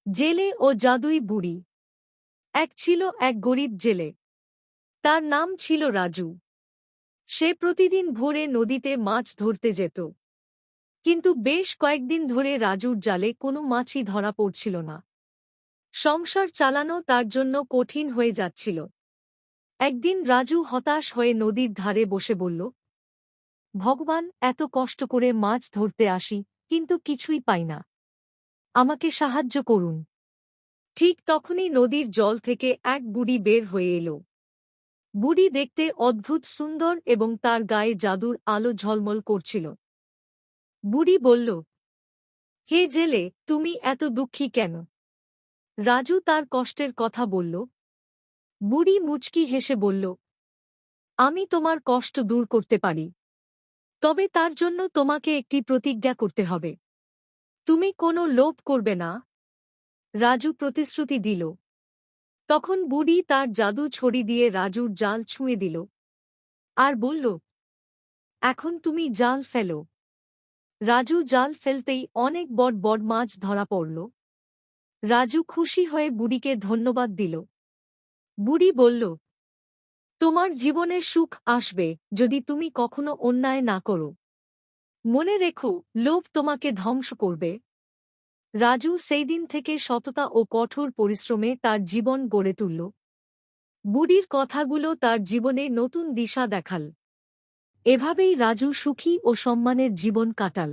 জেলে ও জাদুই বুড়ি। এক ছিল এক গরিব জেলে। তার নাম ছিল রাজু। সে প্রতিদিন ভোরে নদীতে মাছ ধরতে যেত। কিন্তু বেশ কয়েকদিন ধরে রাজুর জালে কোনো মাছই ধরা পড়ছিল না। সংসার চালানো তার জন্য কঠিন হয়ে যাচ্ছিল। একদিন রাজু হতাশ হয়ে নদীর ধারে বসে বলল, ভগবান, এত কষ্ট করে মাছ ধরতে আসি, কিন্তু কিছুই পাই না। আমাকে সাহায্য করুন। ঠিক তখনই নদীর জল থেকে এক বুড়ি বের হয়ে এলো। বুড়ি দেখতে অদ্ভুত সুন্দর এবং তার গায়ে জাদুর আলো ঝলমল করছিল। বুড়ি বলল, হে জেলে, তুমি এত দুঃখী কেন? রাজু তার কষ্টের কথা বলল। বুড়ি মুচকি হেসে বলল, আমি তোমার কষ্ট দূর করতে পারি। তবে তার জন্য তোমাকে একটি প্রতিজ্ঞা করতে হবে। তুমি কোনো লোভ করবে না। রাজু প্রতিশ্রুতি দিল। তখন বুড়ি তার জাদু ছড়ি দিয়ে রাজুর জাল ছুঁয়ে দিল আর বলল, এখন তুমি জাল ফেলো। রাজু জাল ফেলতেই অনেক বড় বড় মাছ ধরা পড়ল। রাজু খুশি হয়ে বুড়িকে ধন্যবাদ দিল। বুড়ি বলল, তোমার জীবনে সুখ আসবে যদি তুমি কখনো অন্যায় না করো। মনে রেখো, লোভ তোমাকে ধ্বংস করবে। রাজু সেই দিন থেকে সততা ও কঠোর পরিশ্রমে তার জীবন গড়ে তুলল। বুড়ির কথাগুলো তার জীবনে নতুন দিশা দেখাল। এভাবেই রাজু সুখী ও সম্মানের জীবন কাটাল।